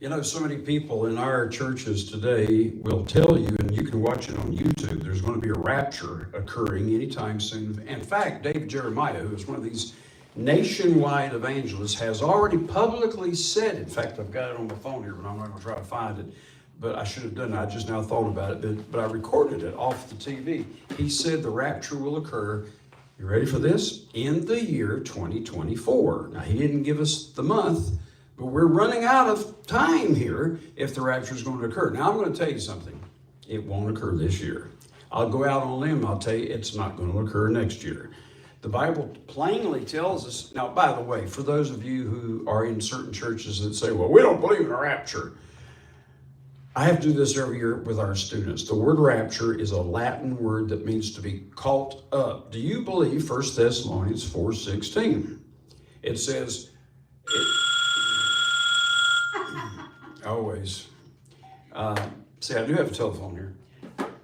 You know, so many people in our churches today will tell you, and you can watch it on YouTube, there's going to be a rapture occurring anytime soon. In fact, David Jeremiah, who is one of these nationwide evangelists, has already publicly said, in fact, I've got it on my phone here, but I'm not going to try to find it, but I should have done it. I just now thought about it, but I recorded it off the TV. He said the rapture will occur, you ready for this? In the year 2024. Now, he didn't give us the month, but we're running out of time here if the rapture is going to occur. Now, I'm going to tell you something. It won't occur this year. I'll go out on a limb. I'll tell you it's not going to occur next year. The Bible plainly tells us. Now, by the way, for those of you who are in certain churches that say, well, we don't believe in a rapture. I have to do this every year with our students. The word rapture is a Latin word that means to be caught up. Do you believe 1 Thessalonians 4:16? It says, always. See, I do have a telephone here.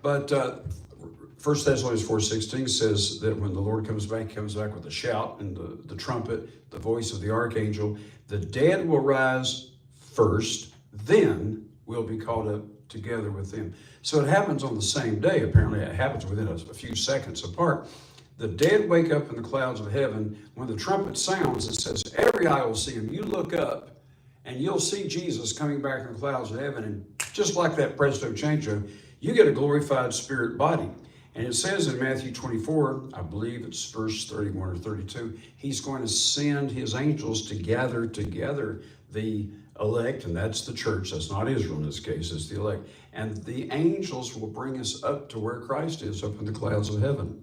But 1 Thessalonians 4:16 says that when the Lord comes back, he comes back with a shout and the trumpet, the voice of the archangel. The dead will rise first, then we'll be caught up together with them. So it happens on the same day. Apparently, it happens within a few seconds apart. The dead wake up in the clouds of heaven. When the trumpet sounds, it says, every eye will see him. You look up, and you'll see Jesus coming back in the clouds of heaven. And just like that presto chango, you get a glorified spirit body. And it says in Matthew 24, I believe it's verse 31 or 32, he's going to send his angels to gather together the elect, and that's the church. That's not Israel in this case, it's the elect. And the angels will bring us up to where Christ is, up in the clouds of heaven.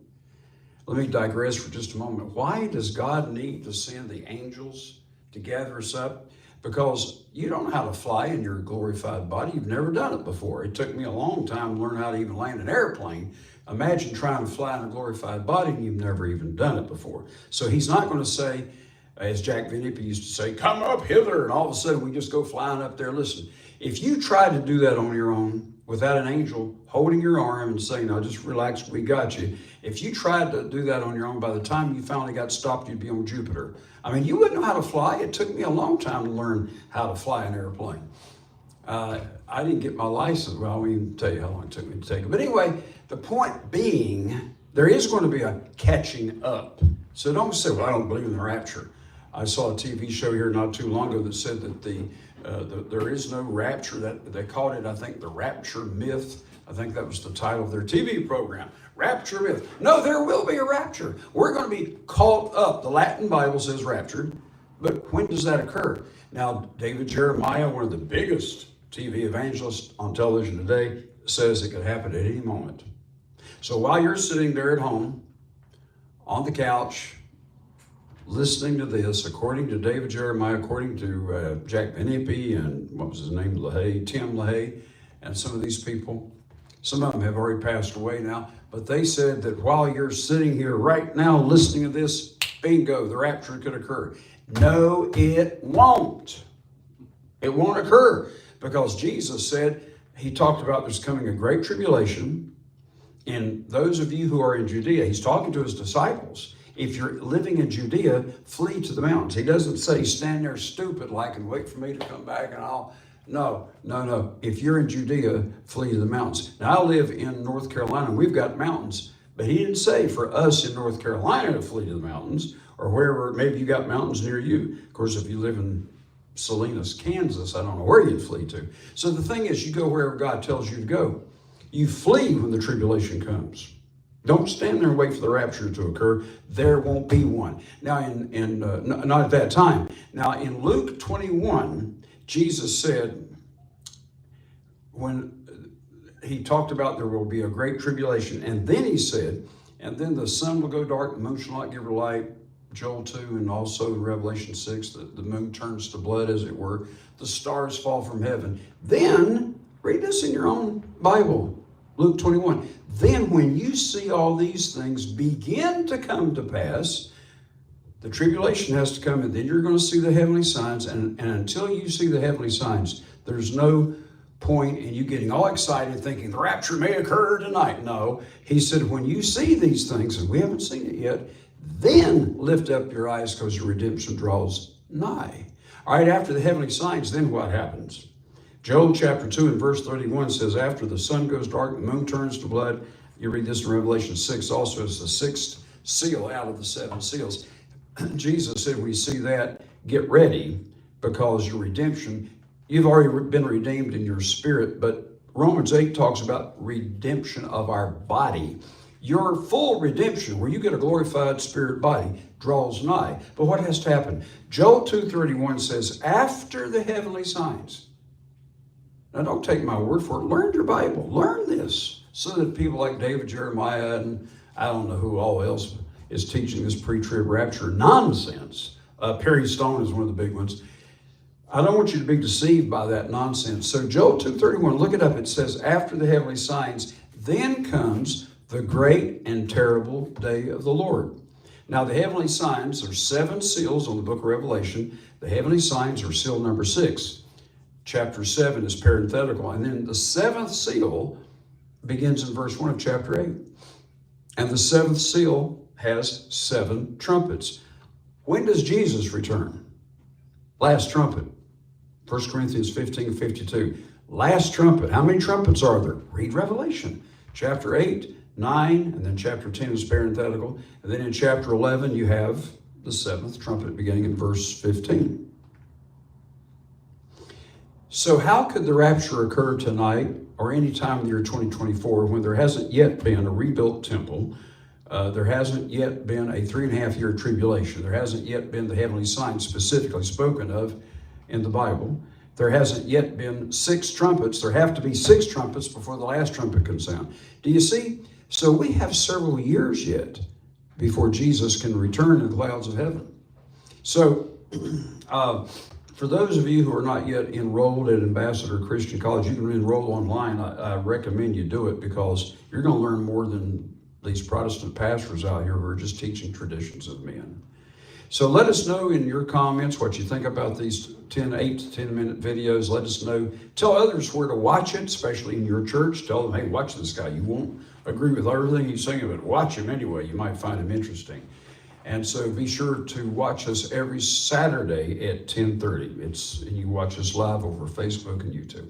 Let me digress for just a moment. Why does God need to send the angels to gather us up? Because you don't know how to fly in your glorified body. You've never done it before. It took me a long time to learn how to even land an airplane. Imagine trying to fly in a glorified body and you've never even done it before. So he's not going to say, as Jack Vinnippe used to say, come up hither, and all of a sudden we just go flying up there. Listen, if you try to do that on your own without an angel holding your arm and saying, no, just relax, we got you. If you tried to do that on your own, by the time you finally got stopped, you'd be on Jupiter. I mean, you wouldn't know how to fly. It took me a long time to learn how to fly an airplane. I didn't get my license. Well, I won't even tell you how long it took me to take it. But anyway, the point being, there is going to be a catching up. So don't say, well, I don't believe in the rapture. I saw a TV show here not too long ago that said that there is no rapture. That they called it, I think, the rapture myth. I think that was the title of their TV program. Rapture myth. No, there will be a rapture. We're going to be caught up. The Latin Bible says raptured, but when does that occur? Now, David Jeremiah, one of the biggest TV evangelists on television today, says it could happen at any moment. So while you're sitting there at home, on the couch, listening to this, according to David Jeremiah, according to Jack Vinnippe and what was his name, Tim LaHaye, and some of these people, some of them have already passed away now, but they said that while you're sitting here right now listening to this, bingo, the rapture could occur. No, it won't. It won't occur because Jesus said, he talked about there's coming a great tribulation. And those of you who are in Judea, he's talking to his disciples. If you're living in Judea, flee to the mountains. He doesn't say stand there stupid like and wait for me to come back and I'll... No. If you're in Judea, flee to the mountains. Now, I live in North Carolina. We've got mountains. But he didn't say for us in North Carolina to flee to the mountains or wherever. Maybe you got mountains near you. Of course, if you live in Salinas, Kansas, I don't know where you'd flee to. So the thing is, you go wherever God tells you to go. You flee when the tribulation comes. Don't stand there and wait for the rapture to occur. There won't be one. Now, not at that time. Now, in Luke 21, Jesus said, when he talked about there will be a great tribulation, and then he said, and then the sun will go dark, the moon shall not give her light, Joel 2, and also in Revelation 6, the moon turns to blood, as it were, the stars fall from heaven. Then, read this in your own Bible, Luke 21. Then when you see all these things begin to come to pass, the tribulation has to come, and then you're going to see the heavenly signs. And until you see the heavenly signs, there's no point in you getting all excited thinking the rapture may occur tonight. No, he said, when you see these things, and we haven't seen it yet, then lift up your eyes because your redemption draws nigh. All right, after the heavenly signs, then what happens? Joel chapter 2 and verse 31 says, after the sun goes dark, the moon turns to blood. You read this in Revelation 6 also as the sixth seal out of the seven seals. Jesus said, we see that, get ready, because your redemption, you've already been redeemed in your spirit, but Romans 8 talks about redemption of our body. Your full redemption, where you get a glorified spirit body, draws nigh. But what has to happen? Joel 2:31 says, after the heavenly signs. Now don't take my word for it. Learn your Bible. Learn this so that people like David Jeremiah and I don't know who all else is teaching this pre-trib rapture nonsense. Perry Stone is one of the big ones. I don't want you to be deceived by that nonsense. So Joel 2:31, look it up. It says, after the heavenly signs, then comes the great and terrible day of the Lord. Now the heavenly signs, there's 7 seals on the book of Revelation. The heavenly signs are seal number 6. Chapter 7 is parenthetical. And then the 7th seal begins in verse 1 of chapter 8. And the 7th seal has 7 trumpets. When does Jesus return? Last trumpet. 1 Corinthians 15:52. Last trumpet. How many trumpets are there? Read Revelation. Chapter 8, 9, and then chapter 10 is parenthetical. And then in chapter 11, you have the 7th trumpet beginning in verse 15. So how could the rapture occur tonight or any time in the year 2024 when there hasn't yet been a rebuilt temple? There hasn't yet been a 3.5-year tribulation. There hasn't yet been the heavenly signs specifically spoken of in the Bible. There hasn't yet been 6 trumpets. There have to be 6 trumpets before the last trumpet can sound. Do you see? So we have several years yet before Jesus can return in the clouds of heaven. So for those of you who are not yet enrolled at Ambassador Christian College, you can enroll online. I recommend you do it because you're going to learn more than these Protestant pastors out here who are just teaching traditions of men. So let us know in your comments what you think about these 8 to 10 minute videos. Let us know. Tell others where to watch it, especially in your church. Tell them, hey, watch this guy. You won't agree with everything he's saying, but watch him anyway. You might find him interesting. And so be sure to watch us every Saturday at 10:30. And you watch us live over Facebook and YouTube.